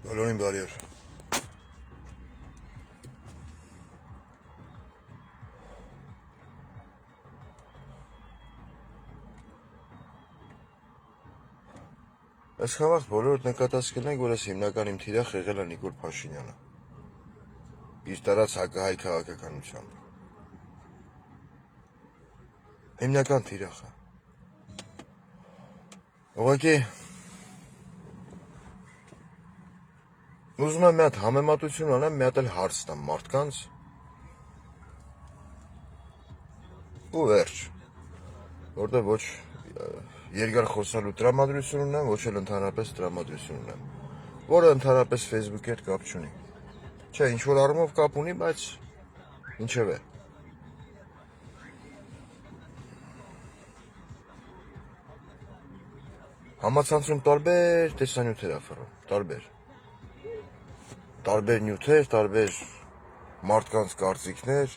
Բոլորին բարի օր։ Այս խավարդ բոլորդ նկատած կնենք, որ այս հիմնական իմ թիրախ եղել է Նիկոլ Փաշինյանը։ Իր տարած հակահայ քաղաքականությամբ։ Հիմնական թիրախը։ Ուղղակի ուզում եմ մի հատ համեմատություն անեմ, մի հատ էլ հարց տամ մարդկանց։ Ու վերջ։ Որտեղ ոչ երկար խոսալու տրամադրություն ունեմ, ոչ էլ ընդհանրապես տրամադրություն ունեմ, որը ընդհանրապես Facebook-ի հետ կապ չունի։ Չէ, ինչ որ առումով կապ ունի, բայց ինչևէ։ Համացանցում տարբեր տեսանյութեր افرում, տարբեր նյութեր, տարբեր մարդկանց կարծիքներ,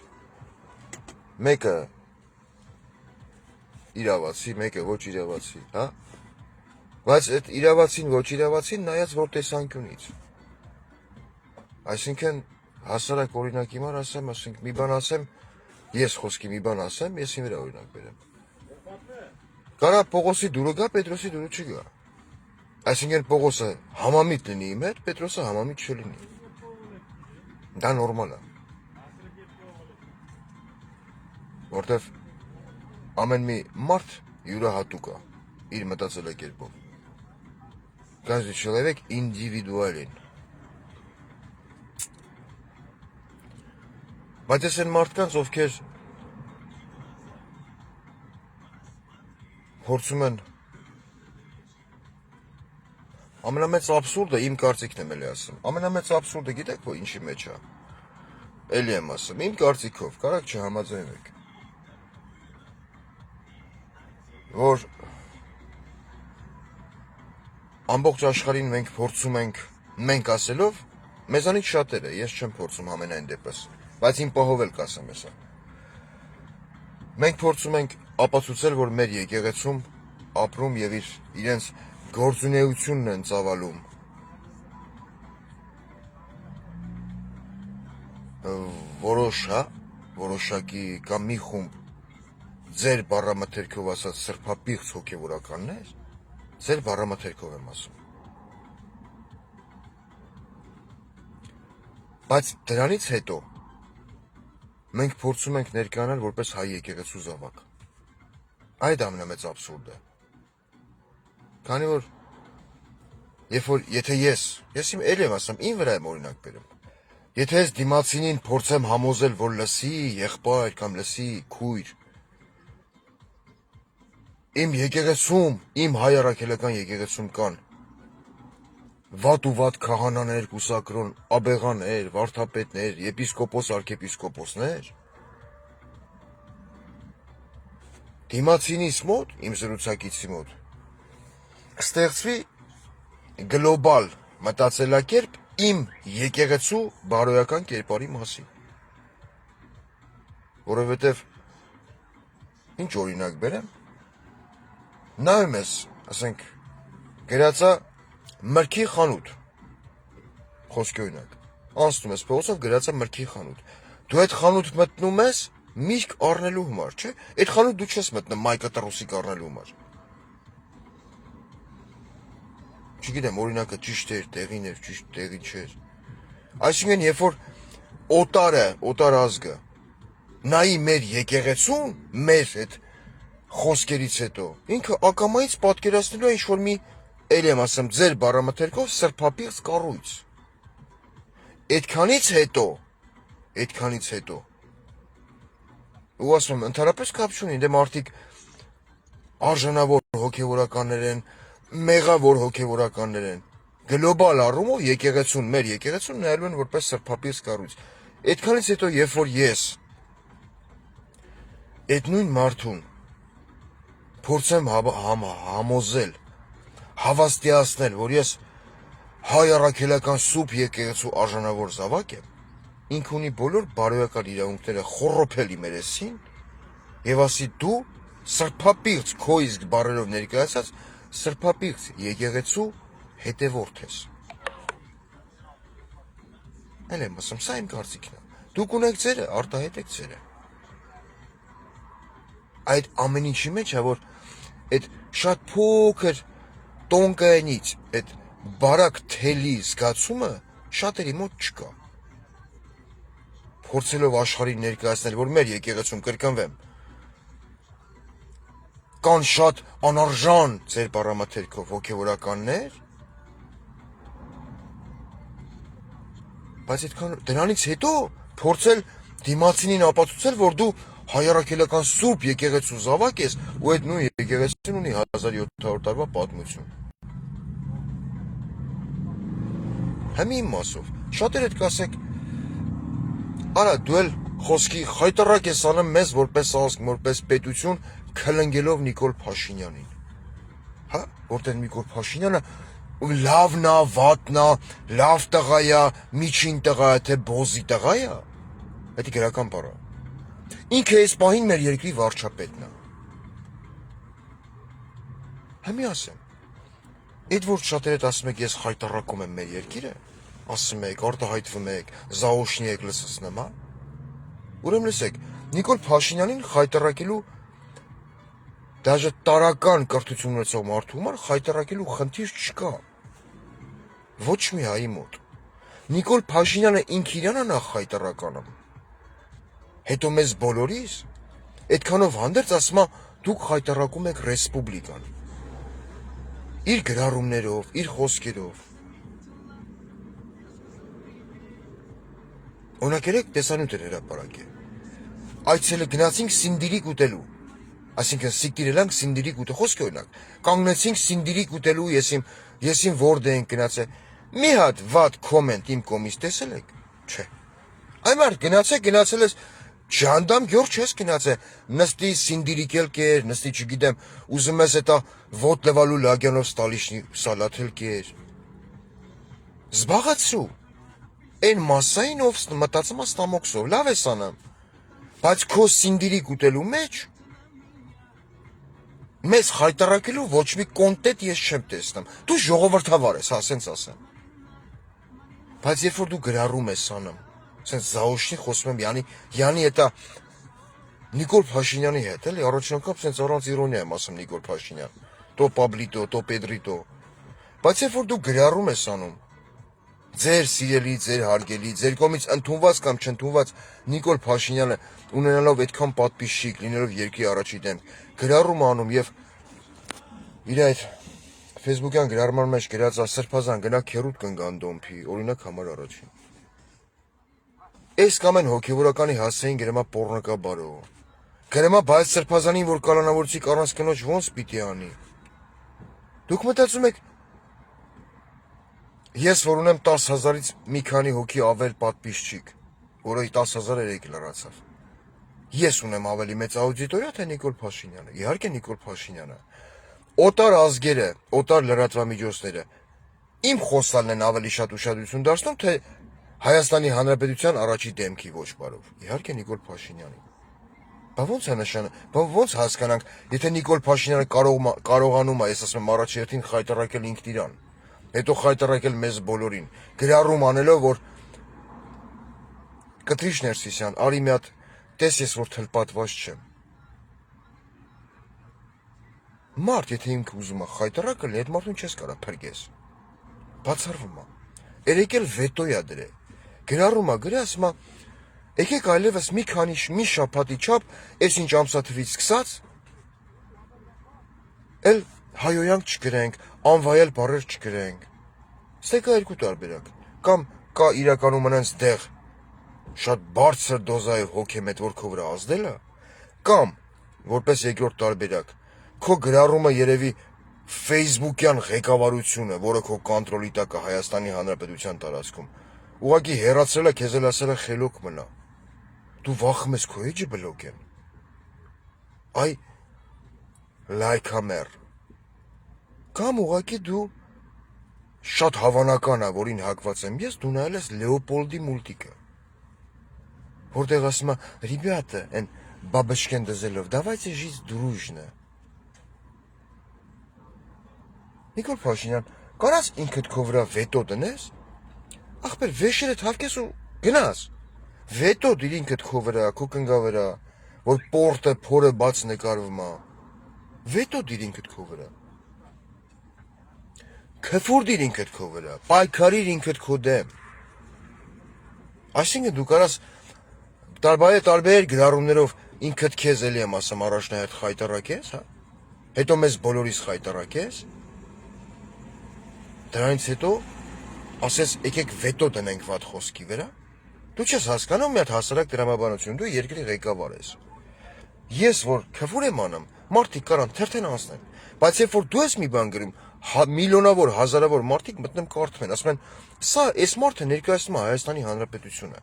մեկը իրավացի, մեկը ոչ իրավացի, հա? Բայց այդ իրավացին, ոչ իրավացին նայած որ տեսանկյունից։ Այսինքն հասարակ օրինակ հիմար ասեմ, մի բան ասեմ, ես խոսքի մի բան ասեմ, ես իմ վրա օրինակ բերեմ։ Կարա Պողոսի դուրը գա, Պետրոսի դուրը չգա։ Այսինքն Պողոսը համամիտ լինի իմ հետ, Պետրոսը համամիտ չլինի։ Դա նորմալ է։ Որտեվ ամեն մի մարդ յուրահատուկ է իր մտածելակերպով։ Каждый человек индивидуален։ Բայց ես են մարդկանց, ովքեր փորձում են ամենամեծ աբսուրդը իմ կարծիքն եմ էլի ասում։ Ամենամեծ աբսուրդը գիտեք որ ինչի մեջ է։ Էլի եմ ասում, իմ կարծիքով, կարակ չհամաձայնվեք։ Որ ամբողջ աշխարհին մենք փորձում ենք, մենք ասելով, մեզանից շատերը, ես չեմ փորձում ամենայն դեպս, բայց իմ պահով էլ կասեմ հեսա։ Մենք փորձում ենք ապացուցել, որ մեր եկեղեցում ապրում եւ իրենց գործունեությունն են ծավալում որոշակի կամ մի խումբ ձեր բառամթերքով ասած սրբապիղծ հոգևորականներ, ձեր բառամթերքով եմ ասում։ Բայց դրանից հետո մենք փորձում ենք ներկայանալ որպես հայ եկեղեցու զավակ։ Այդ ամենամեծ աբսուրդը։ Քանի որ եթե ես իմ էլ եմ ասում, իմ վրա եմ օրինակ բերում։ Եթե ես դիմացինին փորձեմ համոզել, որ լսի եղբայր կամ լսի քույր, իմ եկեղեցում, իմ հայ առաքելական եկեղեցում կան վատ ու վատ քահանաներ, կուսակրոն, աբեղաներ, վարդապետներ, եպիսկոպոս, արքեպիսկոպոսներ, դիմացինիս մոտ, իմ զրուցակիցի մոտ, ստեղծվի գլոբալ մտածելակերպ իմ եկեղեցու բարոյական կերպարի մասին։ Որովհետև ինչ օրինակ բերեմ, նայում ես, ասենք, գրածա մրգի խանութ, խոսքի օրինակ, անցնում ես փողոցով գրածա մրգի խանութ, դու այդ խանութ մտնում ես միրգ առնելու համար, չէ՞, այդ խանութ դու չես մտնում մայկա տրուսիկ առնելու համար։ Չգիտեմ, օրինակը ճիշտ էր, տեղին էր, ճիշտ տեղին չէր։ Այսինքն, երբ որ օտար ազգը նայի մեր եկեղեցուն, մեր այդ խոսքերից հետո, ինքը ակամայից պատկերացնելու է ինչ-որ մի, էլ եմ ասում, ձեր բառամթերքով սրբապիղծ կառույց։ Այդքանից հետո, ու ասում եմ, ընդհանրապես կապ չունի, դե մարդիկ արժանավոր հոգևորականներ են, մեղավոր հոգևորականներ են, գլոբալ առումով եկեղեցուն, մեր եկեղեցուն նայելու են որպես սրբապիղծ կառույց։ Այդքանից հետո, երբ որ ես այդ նույն մարդուն փորձեմ համոզել, հավաստիացնել, որ ես հայ առաքելական սուրբ եկեղեցու արժանավոր զավակ եմ, ինք ունի բոլոր բարոյական իրավունքները խոռոփել իմ երեսին եւ ասի դու սրբապիղծ քո իսկ բառերով ներկայացած սրբապիղծ եկեղեցու հետևորդ ես։ Էլ եմ ասում, սա իմ կարծիքն է։ Դուք ունեք ձերը, արտահայտեք ձերը։ Այդ ամեն ինչի մեջ է, որ այդ շատ փոքր տոնկայանից այդ բարակ թելի զգացումը շատերի մոտ չկա։ Փորձելով աշխարհին ներկայացնել, որ մեր եկեղեցում կրկնվեմ, կան շատ անարժան ձեր բառամթերքով հոգևորականներ, բայց այդքան դրանից հետո փորձել դիմացինին ապացուցել, որ դու հայարակելական սուրբ եկեղեցու զավակ ես ու այդ նույն եկեղեցին ունի 1700 տարվա պատմություն։ Հիմի իմ մասով շատերը կասեք, արա դու էլ խոսքի խայտարակ ես անում մեզ որպես ազգ, որպես պետություն, քլնգելով Նիկոլ Փաշինյանին։ Հա, որտեղ Նիկոլ Փաշինյանը լավն է, վատն է, լավ տղա է, միջին տղա է, թե բոզի տղա է։ Դա գրական բառ է։ Ինքը այս պահին մեր երկրի վարչապետն է։ Հիմի ասեմ, այդ որ շատերդ ասում եք ես խայտարակում եմ մեր երկիրը, ասում եք, արտահայտվում եք, զաոշնի եք լսացնեմ, հա։ Ուրեմն լսեք, Նիկոլ Փաշինյանին խայտարակելու դաժե տարական կրթություն ունեցող մարդու համար խայտարակելու խնդիր չկա։ Ոչ մի հայի մոտ։ Նիկոլ Փաշինյանը ինք իրան է նախ խայտարականում։ Հետո մեզ բոլորիս այդքանով հանդերձ ասում է դուք խայտարակում եք ռեսպուբլիկան։ Իր գրառումներով, իր խոսքերով։ Օրինակ երեք տեսանյութ էր հրապարակել։ Այցելը գնացինք սինդիրիկ ուտելու։ Այսինքն սիկտիրելանք սինդիրիկ ուտը խոսքը օրինակ։ Կանգնեցինք սինդիրիկ ուտելու, ես իմ որդ ենք գնացել։ Մի հատ վատ կոմենտ իմ կողմից տեսել եք։ Չէ։ Այ մարդ գնացել ես Ժանդամ գյուղ չես գնացել, նստի սինդիրիկել կեր, նստի չգիտեմ, ուզում ես էտա ոտ լվալու լագյանով ստալիշնի սալաթել կեր։ Զբաղացրու։ Այն մասային ով մտածում է ստամոքսով, լավ ես անում։ Բայց քո սինդիրիկ ուտելու մեջ մեզ խայտարակելու ոչ մի կոնտենտ ես չեմ տեսնում։ Դու ժողովրդավար ես, հա, սենց ասեմ։ Բայց երբ որ դու գրառում ես անում, սենց զաոշնի խոսում եմ, յանի էտա Նիկոլ Փաշինյանի հետ, էլի, առաջին անգամ սենց առանց իրոնիա եմ ասում Նիկոլ Փաշինյան, տո Պաբլիտո, տո Պեդրիտո, բայց երբ որ դու գրառում ես անում, ձեր սիրելի, ձեր հարգելի, ձեր կողմից ընդունված կամ չընդունված Նիկոլ Փաշինյանը ունենալով այդքան պատպիսչիկ, լինելով երկրի առաջի դեմ, գրառում անում եւ իր այդ Facebook-յան գրառման մեջ գրած սրբազան գնա քերուտ կնգան դոմփի, օրինակ համար առաջին։ Այս կամ են հոգևորականի հասցեին գրեմա պոռնակաբարո։ Գրեմա բայց սրբազանին, որ կալանավորցիկ առանց կնոջ ոնց պիտի անի։ Դուք մտածում եք, ես որ ունեմ 10,000-ից մի քանի հոգի ավել պատպիսչիկ, որը 10,000 երեք լրացավ։ Ես ունեմ ավելի մեծ աուդիտորիա, թե Նիկոլ Փաշինյանը։ Իհարկե Նիկոլ Փաշինյանը։ Օտար ազգերը, օտար լրատվամիջոցները իմ խոսալն են ավելի շատ ուշադրություն դարձնում, թե Հայաստանի Հանրապետության առաջի դեմքի ոչ բարով։ Իհարկե Նիկոլ Փաշինյանի։ Բա ոնց է նշանը, բա ոնց հասկանանք, եթե Նիկոլ Փաշինյանը կարողանում է, ես ասում եմ, առաջ երթին խայտարակել ինքն իրան, հետո խայտարակել մեզ բոլորին, գրառում անելով, որ Կտրիչ Ներսիսյան, արի մի հատ տես ես որ թլպատված չեմ։ Մարդ, եթե ինքը ուզում է խայտարակել, այդ մարդուն չես կարա փրկես։ Բացառվում է։ Երեք էլ վետոյա դրե։ Գրառում է, գրե ասում է, եկեք այլևս մի շաբաթի չափ, այս ինչ ամսաթվից սկսած, էլ հայոյանք չգրենք, անվայել բառեր չգրենք։ Ստե կա երկու տարբերակ։ Կամ կա իրականում անց դեղ շատ բարձր դոզայով հոգեմետ, որ քո վրա ազդել է, կամ որպես երկրորդ տարբերակ, քո գրառումը երևի Facebook-յան ղեկավարությունը, որը քո կոնտրոլի տակ է Հայաստանի Հանրապետության տարածքում, ուղղակի հեռացրել է, քեզ էլ ասել է խելոք մնա։ Դու վախում ես քո էջը բլոկեն։ Այ լայքամեր։ Կամ ուղղակի դու շատ հավանական է, որին հակված եմ ես, դու նայել ես Լեոպոլդի մուլտիկը, որտեղ ասում է, «Ребята, այն բաբաշկեն դզելով, давайте жить дружно». Նիկոլ Փաշինյան, Կարաս ինքդ քո վրա վետո դնես, ախպեր վեշերդ հավկես ու գնաս։ Վետո դիր ինքդ քո վրա, քո կնգա վրա, որ պորտը փորը բաց նկարվում է։ Վետո դիր ինքդ քո վրա։ Քֆուր դիր ինքդ քո վրա, պայքարիր ինքդ քո դեմ։ Այսինքն դու կարաս տարբեր գրառումներով ինքդ քեզ էլի եմ ասում առաջնահերթ խայտարակես, հա։ Հետո մեզ բոլորիս խայտարակես։ Դրանից հետո ասես եկեք վետո դնենք վատ խոսքի վրա։ Դու չես հասկանում մի հատ հասարակ դրամաբանություն, դու երկրի ղեկավար ես։ Ես որ քֆուր եմ անում, մարդիկ կարան թերթեն անցնեն, բայց երբ որ դու ես մի բան գրում, միլիոնավոր, հազարավոր մարդիկ մտնում կարդում են, ասում են, սա այս մարդը ներկայացնում է Հայաստանի Հանրապետությունը։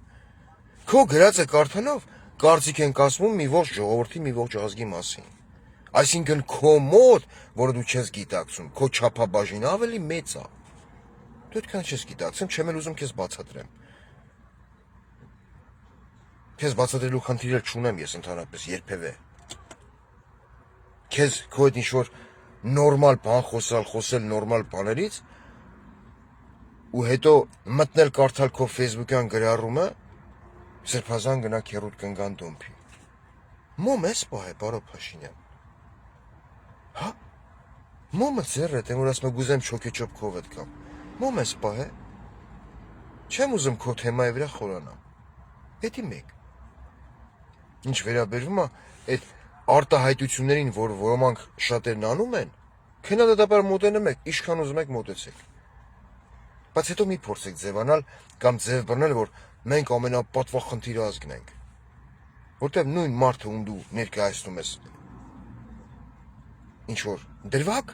Քո գրածը կարդալով կարծիք են կասվում մի ողջ ժողովրդի, մի ողջ ազգի մասին։ Այսինքն քո մոտ, որը դու չես գիտակցում, քո չափաբաժինը ավելի մեծ է։ Դու այդքան չես գիտակցում, չեմ էլ ուզում քեզ բացատրեմ։ Քեզ բացատրելու խնդիր էլ չունեմ ես ընդհանրապես երբևէ։ Քեզ քո հետ ինչ-որ նորմալ բան խոսել նորմալ բաներից ու հետո մտնել կարդալ քո Facebook-յան գրառումը, Սրբազան գնա քերուտ կնգան դոմփի։ Մոմ ես պահե, բարո Փաշինյան։ Հա։ Մոմը ձեռդ եմ, որ ասում եմ գուզեմ չոքեչոպ քովդ կամ։ Մոմ ես պահե։ Չեմ ուզում քո թեմայի վրա խորանամ։ Էդի մեկ։ Ինչ վերաբերվում է այդ արտահայտություններին, որ ոմանք շատերն անում են, քննադատաբար մոտենում եք, ինչքան ուզում եք մոտեցեք։ Բայց հետո մի փորձեք ձևանալ կամ ձև բռնել, որ մենք ամենապատվախնդիր ազգն ենք։ Որտեւ նույն մարդը ում դու ներկայացնում ես ինչ որ դրվակ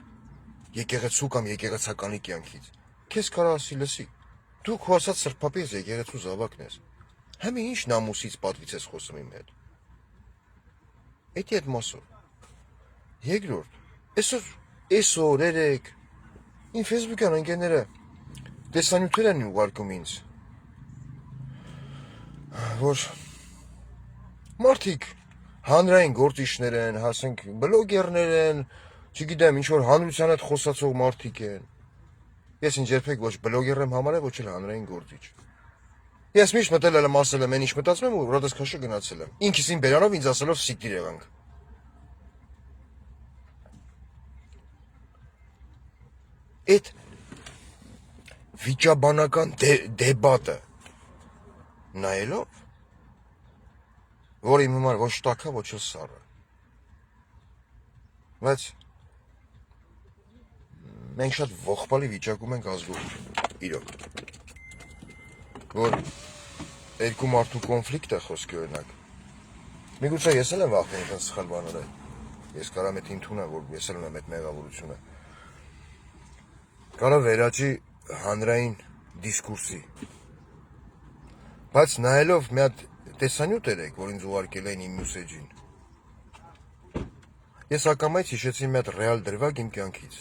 եկեղեցու կամ եկեղեցականի կյանքից, քեզ կարա ասի լսի, դու քո ասած սրբապի ես եկեղեցու զավակն ես։ Համի ինչ նամուսից պատվից ես խոսում իմ հետ։ Էդի այդ մասով։ Երկրորդ, այսօր երեք իմ Facebook-յան ընկերները տեսանյութեր են ուղարկում ինձ, որ մարդիկ հանրային գործիչներ են, հասենք բլոգերներ են, չգիտեմ, ինչ-որ հանրության հետ խոսացող մարդիկ են։ Ես ինձ երբեք ոչ բլոգեր եմ համարել, ոչ էլ հանրային գործիչ։ Ես միշտ մտել եմ ասել եմ, այն ինչ մտածում եմ ու ռադես քաշը գնացել եմ։ Ինքս իմ բերանով ինձ ասելով սիկտիր եղանք։ Այդ վիճաբանական դեբատը նայելով, որ իմ համար ոչ տակա, ոչ էլ սառը։ Բայց մենք շատ ողբալի վիճակում ենք ազգություն, իրոք, որ երկու մարդու կոնֆլիկտ է խոսքի օրինակ։ Միգուցե ես էլ եմ վախենում այդպես սխալ բաները։ Ես կարամ այդ ընդունեմ, որ ես էլ ունեմ այդ մեղավորությունը։ Կարա վերաճի հանրային դիսկուրսի։ Բայց նայելով մի հատ տեսանյութ երեք, որ ինձ ուղարկել էին իմ մյուսեջին։ Ես ակամայից հիշեցի մի հատ ռեալ դրվագ իմ կյանքից։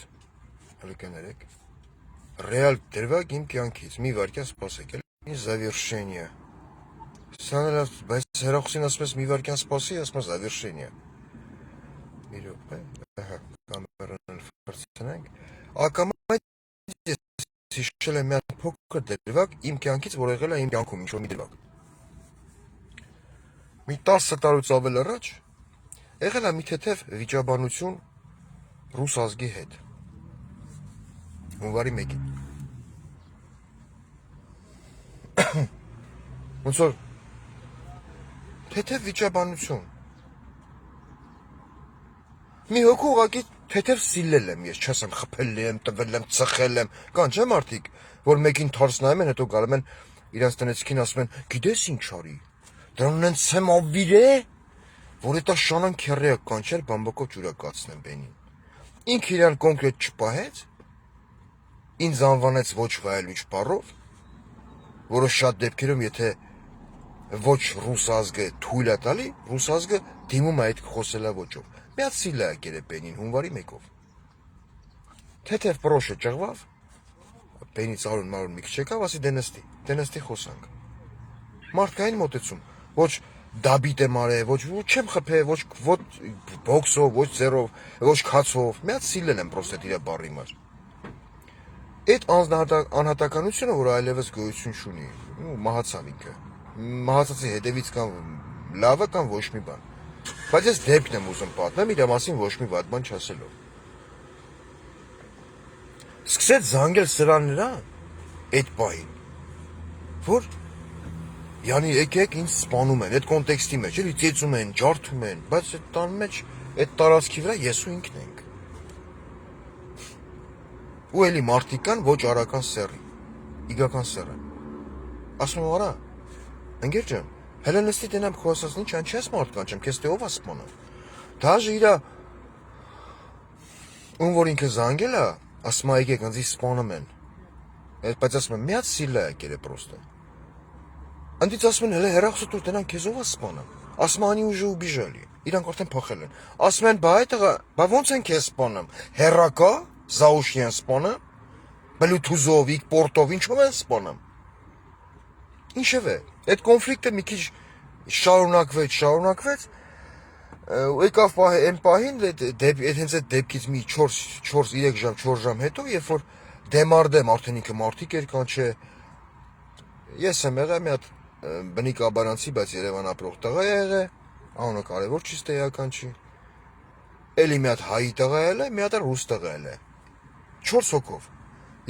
Հլկներեք։ Ռեալ դրվագ իմ կյանքից։ Մի վարքյան սպասեք, էլի завершение։ Սանել բայց հերախոսին ասում ես մի վարքյան սպասի, ասում ես завершение։ Մի րոպե, ահա, կամերան ֆորցնենք։ Ակամայից հիշել եմ մի հատ փոքր դրվագ իմ կյանքից, որ եղել է իմ կյանքում ինչ-որ մի դրվագ։ Մի 10 տարուց ավել առաջ եղել է մի թեթև վիճաբանություն ռուս ազգի հետ։ Հունվարի 1-ին։ Ոնց որ թեթև վիճաբանություն։ Մի հոգու ուղղակի թեթև սիլել եմ ես, չասեմ խփել եմ, տվել եմ, ծխել եմ, կան չէ մարդիկ, որ մեկին թարս նայում են, հետո գալում են իրանց տնեցիքին ասում են, գիտես ինչ արի, դրան ունեն ցեմ ավիրե, որ էտա շանան քերեա կանչել բամբակով ջուրակացնեմ բենին։ Ինքը իրան կոնկրետ չպահեց, ինձ անվանեց ոչ վայելուչ բառով, որը շատ դեպքերում եթե ոչ ռուս ազգը թույլ է տալի, ռուս ազգը դիմում է այդ խոսելա ոճով։ Մի հատ սիլ է եկել է բենին հունվարի 1-ով։ Թեթև պրոշը ճղվավ, բենի ծարուն մարուն մի քիչ եկավ, ասի դենստի խոսանք։ Մարդկային մոտեցում, ոչ դաբիտ եմ արել, ոչ չեմ խփել, ոչ բոքսով, ոչ ձեռով, ոչ քացով, մի հատ սիլել եմ պրոստետ իր բառի մար։ Այդ անհատականությունը, որ այլևս գոյություն չունի, մահացավ ինքը։ Մահացածի հետևից կամ լավը կամ ոչ մի բան։ Բայց ես դեպքն եմ ուզում պատմեմ իր մասին ոչ մի վատ բան չասելով։ Սկսեց զանգել սրան նրան այդ պահին, որ Յանի եկեք ինձ սպանում են, այդ կոնտեքստի մեջ, էլի ծեծում են, ջարդում են, բայց այդ տան մեջ, այդ տարածքի վրա ես ու ինքն ենք։ Ու էլի մարդիկ կան ոչ արական սեռի, իգական սեռը։ Ասում եմ, արա, ընկեր ջան, հələ նստի տենամ քո ասածն ինչ անչես մարդկան չեմ, քեզ թե ով է սպանը։ Դաժե իրա ում որ ինքը զանգել է, ասում է եկեք ինձ սպանում են։ Բայց ասում եմ, միած սիլա եկել է պրոստը։ Անդից ասում են, հələ հեռախոսը տենան քեզ ով է սպանը։ Ասում են, они уже убежали։ Իրանք արդեն փախել են։ Ասում են, բա այդը, բա ոնց են քեզ սպանում։ Հեռակա, Զաուշյան սպանը, Bluetooth-ով, պորտով, ինչով են սպանում։ Ինչև է։ Այդ կոնֆլիկտը մի քիչ շարունակվեց, ու եկավ այն պահին, հենց այդ դեպքից մի 4 ժամ հետո, երբ որ դեմարդեմ արդեն ինքը մարդիկ էր կանչե, ես եմ եղել մի հատ բնիկ աբարանցի, բայց Երևան ապրող տղա է եղել, անունը կարևոր չի ստեյական չի, էլի մի հատ հայի տղա էլ է, մի հատ ռուս տղա էլ է, 4 հոգով,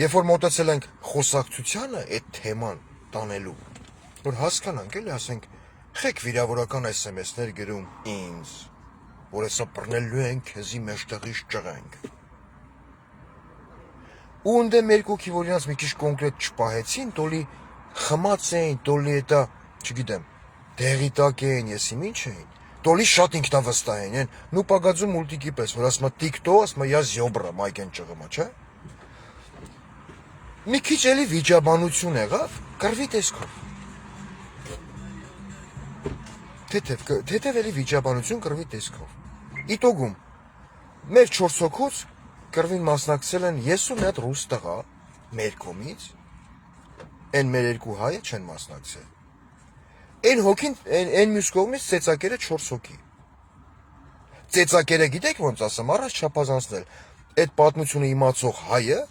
երբ որ մոտեցել ենք խոսակցությանը, այդ թեման տանելու, որ հասկանանք էլի, ասենք, խեք վիրավորական SMS-ներ գրում ինձ, որ հեսա պրնելու են քեզի մեջտեղից ճղենք, ու ընդեմ երկուքի, որ իրանց մի քիչ կոնկրետ չպահեցին, տոլի խմած էին, տոլի էտա, չգիտեմ, դեղի տակ էին, եսի ինչ էին, տոլի շատ ինքնավստահ էին, նու պագածու մուլտիկի պես, որ ասում է տիկտո, ասում է, я զյոբրա, մայք են ճղմա, չէ։ Մի քիչ էլի վիճաբանություն եղավ, կռվի տեսքով։ Թեթև էլի վիճաբանություն կռվի տեսքով։ Իտոգում, մեր 4 հոգուց կռվին մասնակցել են ես ու մի հատ ռուս տղա, մեր կողմից, Են մեր երկու հայը չեն մասնակցել։ Այն հոգին, այն մյուս կողմից ծեծակերը 4 հոգի։ Ծեծակերը գիտեք ոնց ասեմ, առաջ չափազանցնել։ Այդ պատմությունը իմացող հայը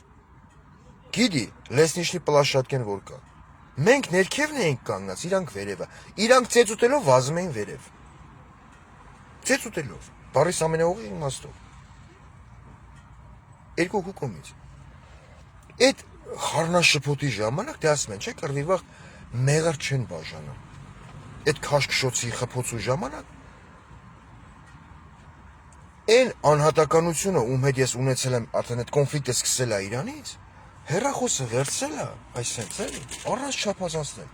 գիտի, լեսնիշնի պլաշատկեն որ կա։ Մենք ներքևն էինք կանգնած, իրանք վերևը։ Իրանք ծեծուտելով վազում էին վերև։ Ծեծուտելով, բառիս ամենաուղիղ իմաստով։ Երկու հոգու կողմից։ Այդ խառնաշփոթի ժամանակ դե ասում են, չէ, կռվի վաղ մեղր չեն բաժանում։ Այդ քաշքշոցի խփոցու ժամանակ այն անհատականությունը, ում հետ ես ունեցել եմ արդեն այդ կոնֆլիկտը սկսել է իրանից, հեռախոսը վերցրել է, այսպես էլի, առանց չափազանցնել։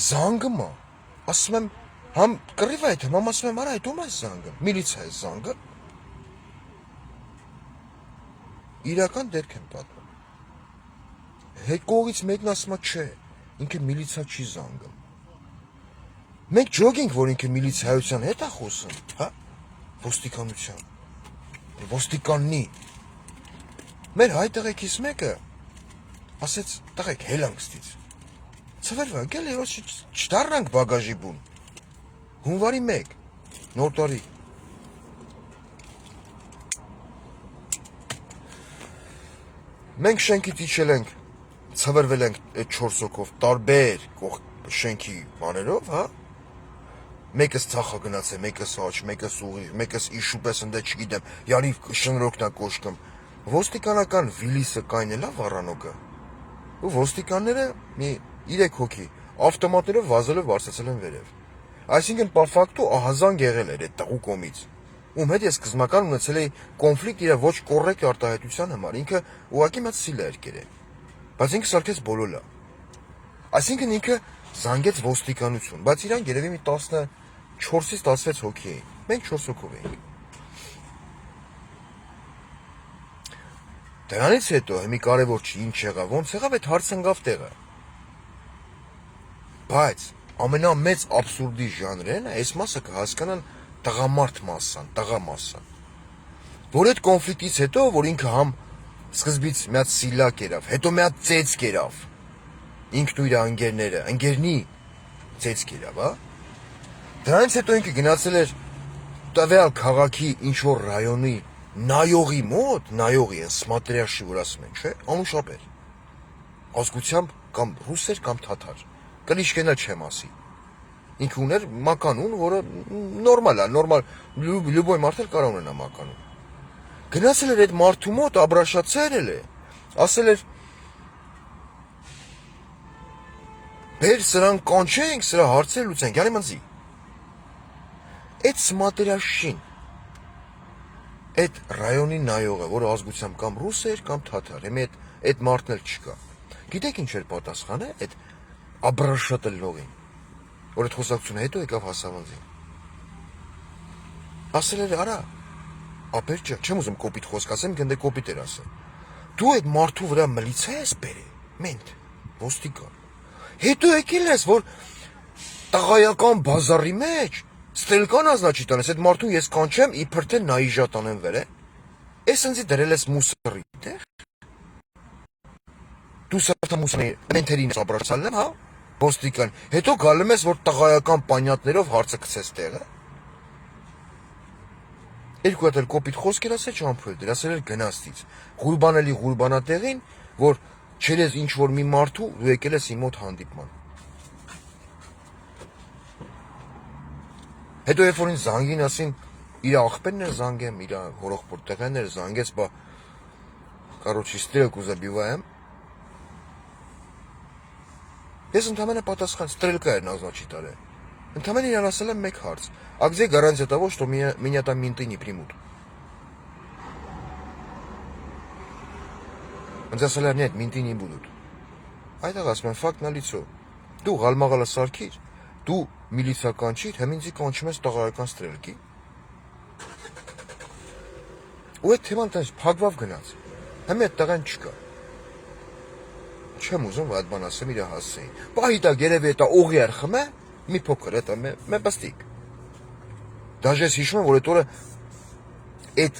Զանգում է, ասում եմ, համ կռիվ է այդ, համ ասում եմ, արա, այդ ում է զանգում, միլիցիա է զանգում։ Իրական դեպք եմ պատմում։ Հետ կողից մեկն ասում է, չէ, ինքը միլիցիա չի զանգում։ Մենք ջոգինք, որ ինքը միլիցիայության հետ է խոսում, հա, ոստիկանության, ոստիկաննի։ Մեր հայ տղեկից մեկը ասեց, տղեկ, հելանք ստից։ Ծվերվա, գել է, որ չդարնանք բագաժի բուն։ Հունվարի 1, նոր տարի։ Մենք շենքից իջել ենք, ծվերվել ենք այդ 4 հոգով, տարբեր շենքի բաներով, հա։ Մեկս ցախա գնաց է, մեկս աչ, մեկս ուղիղ, մեկս իշուպես ընդե չգիտեմ, յանի շնորհքնա կոշկում։ Ոստիկանական վիլիսը կայնելա վառանոկը։ Ու ոստիկանները մի 3 հոգի ավտոմատներով վազելով վարձացել են վերև։ Այսինքն պարֆակտո ահազանգ եղել էր այդ տղու կողմից։ Ում հետ ես սկզբնական ունեցել էի կոնֆլիկտ իր ոչ կոռեկտ արտահայտության համար, ինքը ուղղակի մեծ սիլա էր կերել։ Բայց ինքը սարքեց բոլոլա։ Այսինքն ինքը զանգեց ոստիկանություն, բայց իրանք երևի մի 14-ից 16 հոգի էին։ Մենք 4 հոգով էինք։ Դրանից հետո մի կարևոր չի ինչ եղավ, ոնց եղավ այդ հարցը ընկավ տեղը։ Բայց ամենամեծ աբսուրդի ժանրն է, այս մասը կհասկանան տղամարդ մասսան, տղա մասսան։ Որ այդ կոնֆլիկտից հետո, որ ինքը համ սկզբից մի հատ սիլա կերավ, հետո մի հատ ծեծ կերավ։ Ինքն ու իր ընկերները, ընկերնի ծեծ կերավ, հա։ Դրանից հետո ինքը գնացել էր տվյալ քաղաքի ինչ-որ ռայոնի նայողի մոտ, նայողի են սմատրյաշի, որ ասում են, չէ, անուշապեր։ ազգությամբ կամ ռուսեր կամ թաթար։ Կլիշկենը չեմ ասի։ Ինքը ուներ մականուն, որը նորմալ է, լյուբոյ մարդ էլ կարող ունենա մականուն։ Գնացել էր այդ մարդու մոտ, աբրաշացել է, ասել էր բեր սրան կանչենք, սրա հարցեր լուծենք, յանի մնձի։ Այդ սմատերաշին, այդ ռայոնի նայողը, որը ազգությամբ կամ ռուս էր, կամ թաթար, հիմա այդ մարդն էլ չկա։ Գիտեք ինչ էր պատասխանը այդ աբրաշատելողին, որ այդ խոսակցությունը հետո եկավ հասավանձին։ Ասել էր արա, ապեր ջան, չեմ ուզում կոպիտ խոսք ասեմ, գնդե կոպիտ էր ասել։ Դու այդ մարդու վրա մլիցա ես բերել, մենտ, ոստիկան։ Հետո եկել ես, որ տղայական բազարի մեջ ստրելկան ազնաչի տանես, այդ մարդուն ես կանչեմ, իբր թե նայիժա տանեմ վեր է։ Ես ընձի դրել ես մուսրի տեղ։ Դու սարդա մուսրի մենթերին աբրացալն եմ, հա, ոստիկան։ Հետո գալում ես, որ տղայական պանյատներով հարցը գցես տեղը։ Երկու հատ էլ կոպիտ խոսքեր ասել չամփոյել դեր, ասել էր գնաստից։ Ղուրբանելի ղուրբանատեղին, որ չերես ինչ որ մի մարդու դու եկել ես իմ մոտ հանդիպման։ Հետո երբ որ ինձ զանգին ասին, իր աղբերն էր զանգեմ, իր հորոխբոր տղեն էր զանգեց, բա короче, ստրելք ուզաբիվայեմ։ Ես ընդամենը պատասխան ստրելկա էր նազնաչի տարել։ Ընդամենը իրան ասել եմ մեկ հարց. А где гарантия того, что меня там менты не примут? Он сказал, нет, менты не будут. Այդտեղ ասում եմ, ֆակտ налицо. Դու գալմաղալը սարքիր, դու միլիցիա կանչիր, հեմինձի կանչում ես տղայական ստրելքի։ Ու այդ թեման տես փակվավ գնաց։ Հիմա այդ տղան չկա։ Չեմ ուզում այդ բան ասեմ իր հասցեին։ Պահիտա գերևի էտա օղի էր խմե, մի փոքր էտա մե բստիկ։ Даже ես հիշում եմ, որ այդ օրը այդ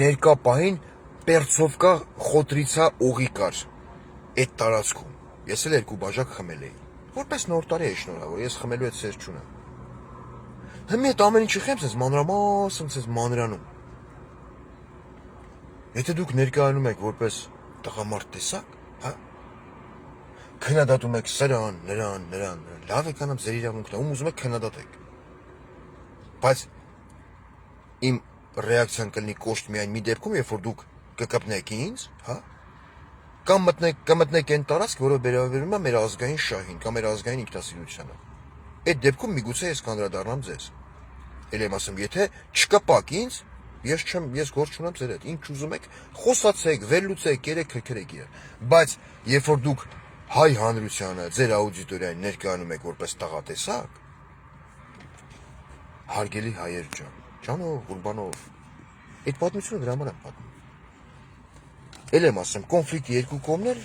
ներկա պահին պերցովկա խոտրիցա օղի կար այդ տարածքում։ Ես էլ երկու բաժակ խմել էի։ Որպես նոր տարի է շնորհավոր, ես խմելու այդ սեր չունեմ։ Հիմա այդ ամեն ինչի խեմ, sense մանրամասն, sense մանրանում։ Եթե դուք ներկայանում եք որպես տղամարդ տեսակ, հա, քննադատում եք սրան, նրան, լավ եք անում ձեր իրավունքն է, ում ուզում եք քննադատեք։ Բայց իմ ռեակցիան կլինի կոշտ միայն մի դեպքում, երբ որ դուք կկպնեք ինձ, հա, կամ կմտնեք այն տարածք, որը վերաբերում է մեր ազգային շահին, կամ մեր ազգային ինքնասիրությանը։ Այդ դեպքում միգուցե ես կանդրադառնամ ձեզ։ Էլ եմ ասում, եթե չկպակ ինձ, ես գործ չունեմ ձեր հետ, ինչ ուզում եք, խոսացեք, վերլուծեք, երեք քրքրեք իրար։ Բայց երբ որ դուք հայ հանրությանը, ձեր աուդիտորիային ներկայանում եք որպես տղատեսակ, հարգելի հայեր ջանով, Ղուրբանով, այդ պատմությունը դրա համար եմ պատմում։ Էլ եմ ասում, կոնֆլիկտի երկու կողմներ,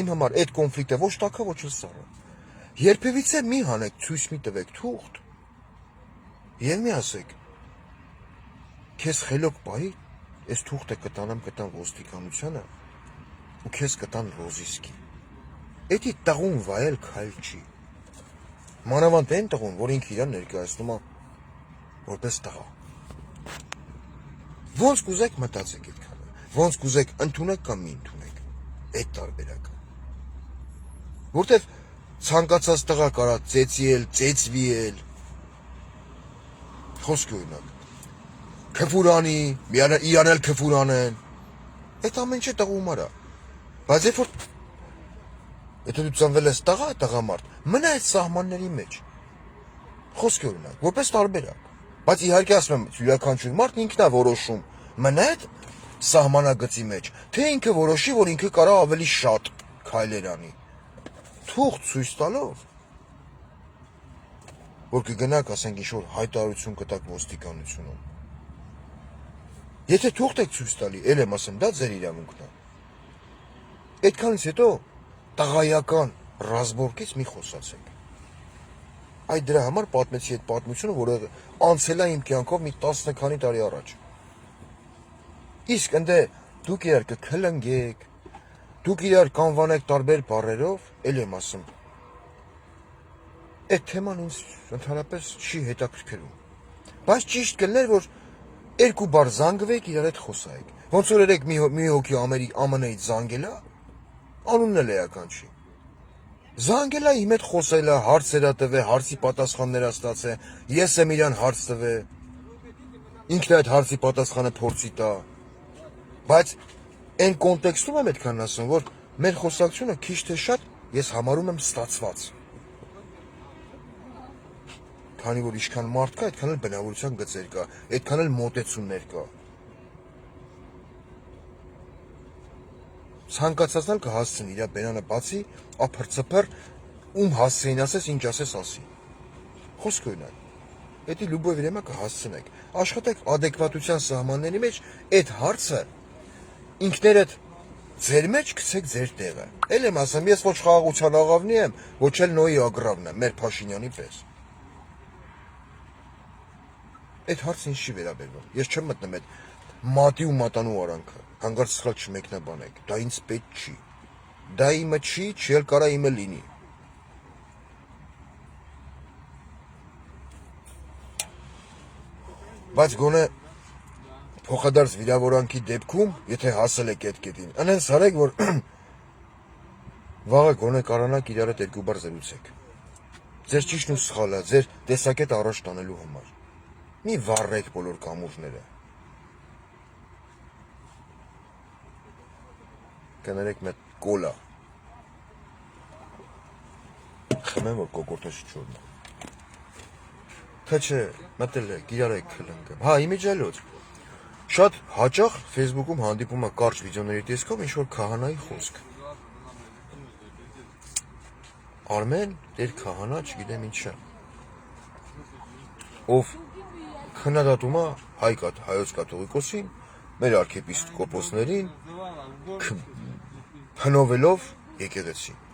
իմ համար այդ կոնֆլիկտը ոչ տակա, ոչ էլ սառը։ Երբևիցե մի հանեք, ցույց մի տվեք թուղթ, եւ մի ասեք, քեզ խելոք պահի, այս թուղթը կտան ոստիկանությանը, ու քեզ կտան ռոզիսկի։ Էդի տաղուն վայել քայլ չի։ Մանավանդ այն տղուն, որ ինքը իրան ներկայացնում է որպես տղա։ Ոնց կուզեք մտածեք այդքանը, ոնց կուզեք ընդունեք կամ մի ընդունեք, այդ տարբերակը։ Որտեվ ցանկացած տղա կարա ծեծիել, ծեծվիել, խոսքի օրինակ, քֆուրանի, իրանել քֆուրանեն, այդ ամեն ինչը տղու համար է։ Բայց եթե դու ծնվել ես տղամարդ, մնա այդ սահմանների մեջ։ Խոսքի օրինակ, որպես տարբերակ։ Բայց իհարկե ասում եմ, յուրաքանչյուր մարդ ինքն է որոշում, մնա այդ սահմանագծի մեջ, թե ինքը որոշի, որ ինքը կարա ավելի շատ քայլեր անի։ Թուղթ ցույց տալով, որ կգնաք, ասենք, ինչ-որ հայտարարություն կտաք ոստիկանությունում։ Եթե թուղթ եք ցույց տալի, էլ եմ ասում, դա ձեր իրավունքն է։ Այդքանից հետո տղայական ռազմորկից մի խոսացեք։ Այդ դրա համար պատմեցի այդ պատմությունը, որը անցել է իմ կյանքով մի 10 քանի տարի առաջ։ Իսկ ընդ դուք իրար կքլնգեք, դուք իրար կանվանեք տարբեր բառերով, էլ եմ ասում։ Այդ թեման ինձ ընդհանրապես չի հետաքրքրում։ Բայց ճիշտ կլներ, որ երկու բառ զանգվեք, իրար հետ խոսայեք։ Ոնց որ երեք մի հոգի ԱՄՆ-ից զանգել է, Անունն էլ էական չի։ Զանգել է իմ հետ խոսել է, հարցեր է տվել, հարցի պատասխաններ է ստացել, ես եմ իրան հարց տվել, ինքն է այդ հարցի պատասխանը փորձի տա, բայց այն կոնտեքստում եմ այդքան ասում, որ մեր խոսակցությունը քիչ թե շատ ես համարում եմ ստացված։ Քանի որ ինչքան մարդ կա, այդքան էլ բնավորության գծեր կա, այդքան էլ մոտեցումներ կա։ Ցանկացածն էլ կհասցնի իր բենանը բացի, ափրծփր, ում հասցեին ասես, ինչ ասես ասի։ Խոսք օրինակ։ Էդի լուբով իրեմա կհասցնեք։ Աշխատեք adekvatության սահմանների մեջ, այդ հարցը ինքներդ ձեր մեջ գցեք ձեր տեղը։ Էլ եմ ասում, ես ոչ խաղաղության աղավնի եմ, ոչ էլ Նոյի ագրավն եմ, մեր Փաշինյանի պես։ Այդ հարցը ինձ չի վերաբերվում։ Ես չեմ մտնում այդ մատի ու մատանու արանքը։ Հանգարց սխալ չմեկնաբանեք։ Դա ինձ պետք չի։ Դա իմը չի, չի էլ կարա իմը լինի։ Բայց գոնե փոխադարձ վիրավորանքի դեպքում, եթե հասել եք այդ կետին, անենց արեք, որ վաղը գոնե կարանաք իրար հետ երկու բառ զրուցեք։ Ձեր ճիշտն ու սխալը, ձեր տեսակետ առաջ տանելու համար։ Մի վառեք բոլոր կամուրջները։ Կներեք մեկ կոլա։ Խմեմ, որ կոկորտոշի չորնա։ Թե չէ, մտել եք, իրար եք խլնգëm։ Հա, իմիջիալոց։ Շատ հաճախ Facebook-ում հանդիպում է կարճ վիդեոների տեսքով ինչ-որ քահանայի խոսք։ Արմեն, դեր քահանա, չգիտեմ ինչա։ Ով քննադատում է հայոց կաթողիկոսին, մեր arczepiskopos-ներին, փնովելով եկեղեցին։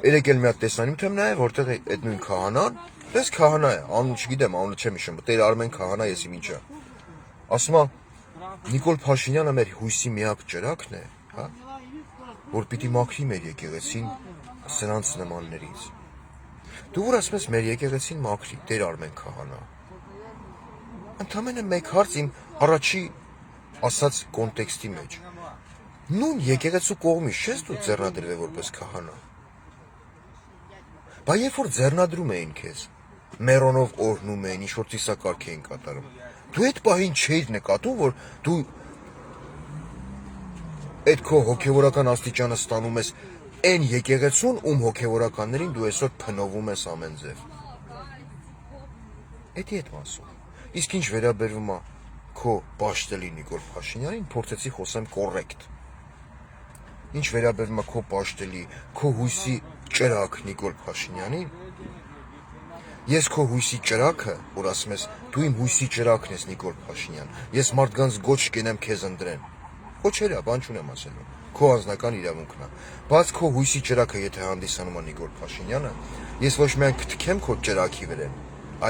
Երեք էլ մի հատ տեսանյութ եմ նայել, որտեղ այդ նույն քահանան, դες քահանա է, անուն չգիտեմ, անունը չեմ հիշում, Տեր Արմեն քահանա, ես իմ ինչա։ Ասում է Նիկոլ Փաշինյանը մեր հույսի միակ ճրագն է, հա, որ պիտի մաքրի մեր եկեղեցին սրանց նմաններից։ Դու որ ասում ես մեր եկեղեցին մաքրի, Տեր Արմեն քահանա։ Ընդամենը մեկ հարց իմ առաջի ասած կոնտեքստի մեջ։ Նույն եկեղեցու կողմից չես դու ձեռնադրվել որպես քահանա։ Բա երբ որ ձեռնադրում էին քեզ, մերոնով օրհնում էին, ինչ-որ ծիսակարգ էին կատարում, դու այդ պահին չէիր նկատում, որ դու այդ քո հոգևորական աստիճանը ստանում ես այն եկեղեցուն, ում հոգևորականներին դու այսօր փնովում ես ամեն ձև։ Էդի հետ մասում։ Իսկ ինչ վերաբերվում է քո պաշտելի Նիկոլ Փաշինյանին, փորձեցի խոսեմ կոռեկտ։ Ինչ վերաբերվում է քո պաշտելի, քո հույսի ճրագ Նիկոլ Փաշինյանին, ես քո հույսի ճրագը, որ ասում ես, դու իմ հույսի ճրագն ես Նիկոլ Փաշինյան, ես մարդկանց գոչ կենեմ քեզ ընդրեն։ Գոչելա, բան չունեմ ասելու, քո անձնական իրավունքն է։ Բայց քո հույսի ճրագը եթե հանդիսանում է Նիկոլ Փաշինյանը, ես ոչ միայն կթքեմ քո ճրագի վրան,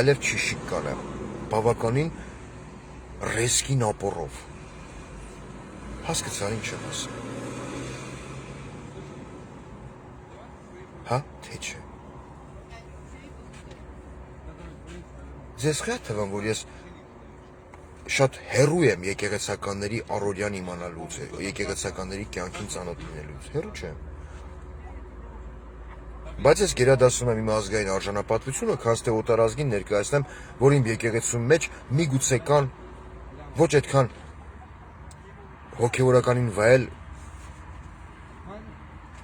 այլև չիշիկ կանեմ, բավականին ռեսկին ապորով։ Հասկացա ինչ եմ ասում։ Հա, թե չէ։ Ձեզ խա թվում, որ ես շատ հեռու եմ եկեղեցականների առօրյան իմանալուց, եկեղեցականների կյանքին ծանոթ լինելուց, հեռու չեմ։ Բայց ես գերադասում եմ իմ ազգային արժանապատվությունը, քանց թե օտարազգին ներկայացնեմ, որ իմ եկեղեցու մեջ միգուցե կան ոչ այդքան հոգևորականին վայել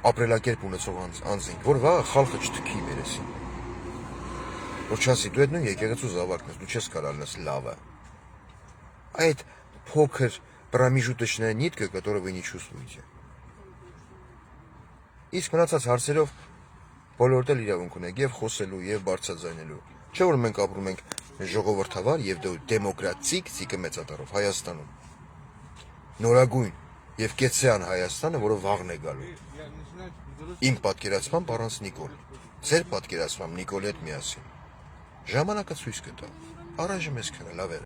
ապրելակերպ ունեցող անձինք, որ վաղը խալխը չթքի երեսին։ Որ չասի, դու այդ նույն եկեղեցու զավակն ես, դու չես կարող լնես լավը։ Այդ փոքր промежуточная нитка, которую вы не чувствуете։ Իսկ մնացած հարցերով բոլորդ էլ իրավունք ունեք եւ խոսելու եւ բարձրաձայնելու։ Չէ՞ որ մենք ապրում ենք ժողովրդավար եւ դեմոկրատիկ ցիկը մեծատառով Հայաստանում։ Նորագույն եւ կեցյան Հայաստանը, որը վաղն է գալու։ Իմ պատկերացմամբ առանց Նիկոլ, ձեր պատկերացմամբ Նիկոլի հետ միասին։ Ժամանակը ցույց կտա։ Առայժմ ես քնա լավ է։